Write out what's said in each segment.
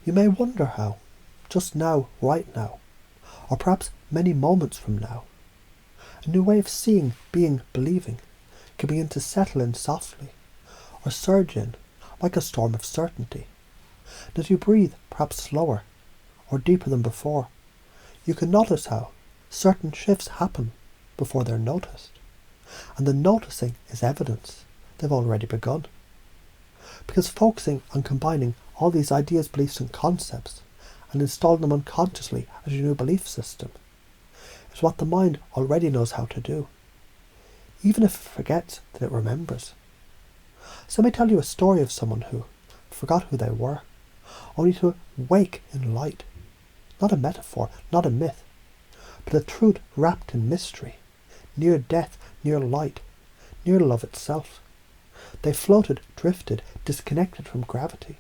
You may wonder how, just now, right now, or perhaps many moments from now, a new way of seeing, being, believing can begin to settle in softly, or surge in like a storm of certainty. And as you breathe perhaps slower or deeper than before, you can notice how certain shifts happen before they're noticed. And the noticing is evidence they've already begun. Because focusing on combining all these ideas, beliefs and concepts and installing them unconsciously as your new belief system is what the mind already knows how to do, even if it forgets that it remembers. So let me tell you a story of someone who forgot who they were, only to wake in light. Not a metaphor, not a myth, but a truth wrapped in mystery, near death, near light, near love itself. They floated, drifted, disconnected from gravity.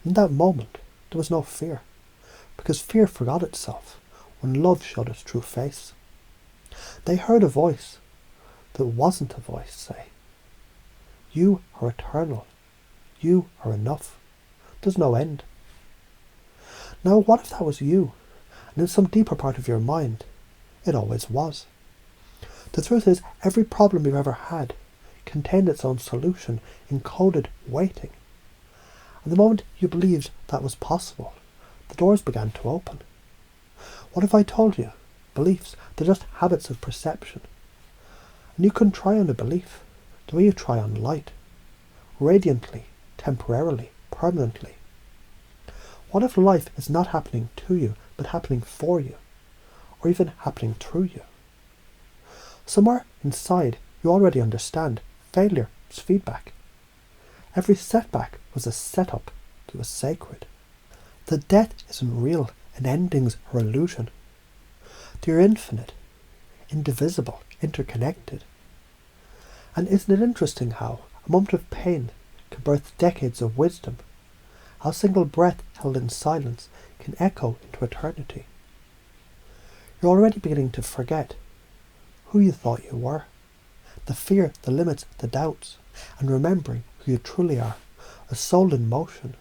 In that moment, there was no fear, because fear forgot itself when love showed its true face. They heard a voice that wasn't a voice say, "You are eternal. You are enough. There's no end." Now, what if that was you, and in some deeper part of your mind, it always was? The truth is, every problem you've ever had contained its own solution, encoded, waiting. And the moment you believed that was possible, the doors began to open. What if I told you beliefs, they're just habits of perception, and you can try on a belief the way you try on light, radiantly, temporarily, permanently? What if life is not happening to you, but happening for you, or even happening through you? Somewhere inside, you already understand failure is feedback. Every setback was a setup that was sacred. That death isn't real and endings are illusion. They're infinite, indivisible, interconnected. And isn't it interesting how a moment of pain can birth decades of wisdom? How a single breath held in silence can echo into eternity. You're already beginning to forget who you thought you were, the fear, the limits, the doubts, and remembering who you truly are, a soul in motion,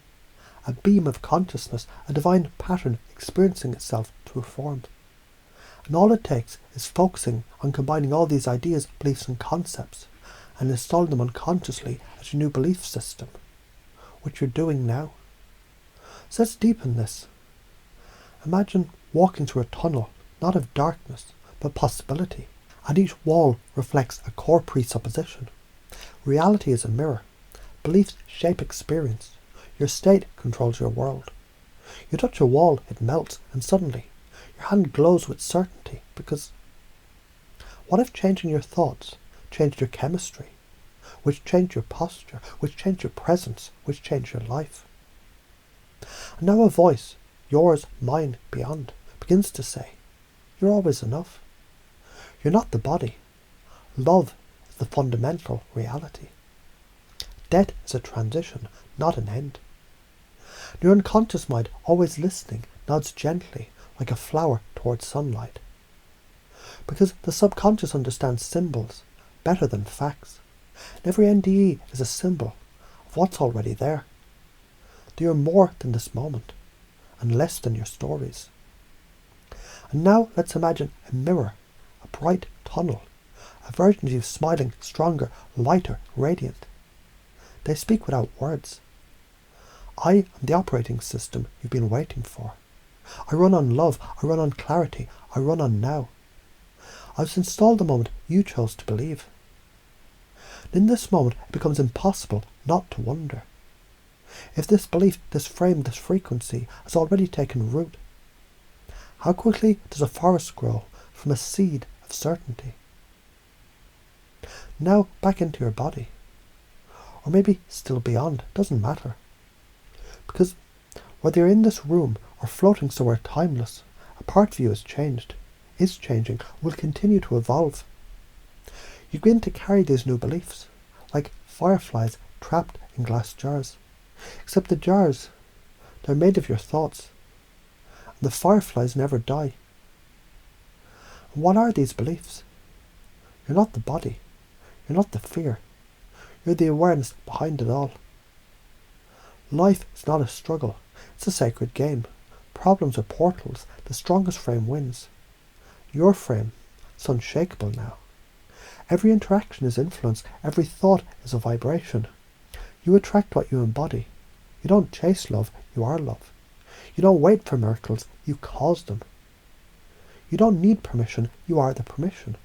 a beam of consciousness, a divine pattern experiencing itself through form. And all it takes is focusing on combining all these ideas, beliefs and concepts and installing them unconsciously as your new belief system, which you're doing now. So let's deepen this. Imagine walking through a tunnel, not of darkness, but possibility, and each wall reflects a core presupposition. Reality is a mirror. Beliefs shape experience. Your state controls your world. You touch a wall, it melts, and suddenly your hand glows with certainty, because what if changing your thoughts changed your chemistry, which changed your posture, which changed your presence, which changed your life? And now a voice, yours, mine, beyond, begins to say, you're always enough. You're not the body. Love is the fundamental reality. Death is a transition, not an end. Your unconscious mind, always listening, nods gently like a flower towards sunlight. Because the subconscious understands symbols better than facts. And every NDE is a symbol of what's already there. You're more than this moment, and less than your stories. And now let's imagine a mirror, a bright tunnel, a version of you smiling, stronger, lighter, radiant. They speak without words. I am the operating system you've been waiting for. I run on love, I run on clarity, I run on now. I was installed the moment you chose to believe. And in this moment it becomes impossible not to wonder. If this belief, this frame, this frequency has already taken root, how quickly does a forest grow from a seed of certainty? Now back into your body. Or maybe still beyond, doesn't matter. Because whether you're in this room or floating somewhere timeless, a part of you has changed, is changing, will continue to evolve. You begin to carry these new beliefs, like fireflies trapped in glass jars. Except the jars, they're made of your thoughts. And the fireflies never die. And what are these beliefs? You're not the body. You're not the fear. You're the awareness behind it all. Life is not a struggle. It's a sacred game. Problems are portals. The strongest frame wins. Your frame, it's unshakable now. Every interaction is influence. Every thought is a vibration. You attract what you embody. You don't chase love, you are love. You don't wait for miracles, you cause them. You don't need permission, you are the permission.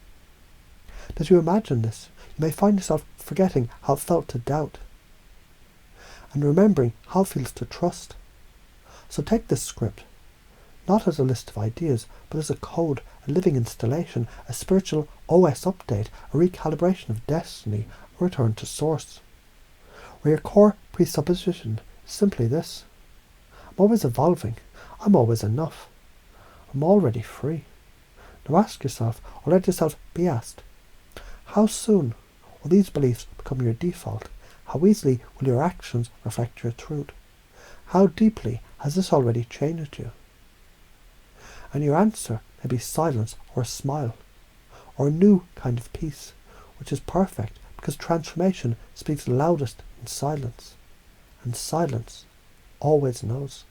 As you imagine this, you may find yourself forgetting how it felt to doubt, and remembering how it feels to trust. So take this script, not as a list of ideas, but as a code, a living installation, a spiritual OS update, a recalibration of destiny, a return to source, where your core presupposition is simply this: I'm always evolving, I'm always enough, I'm already free. Now ask yourself, or let yourself be asked, how soon will these beliefs become your default? How easily will your actions reflect your truth? How deeply has this already changed you? And your answer may be silence or a smile, or a new kind of peace, which is perfect because transformation speaks loudest in silence, and silence always knows.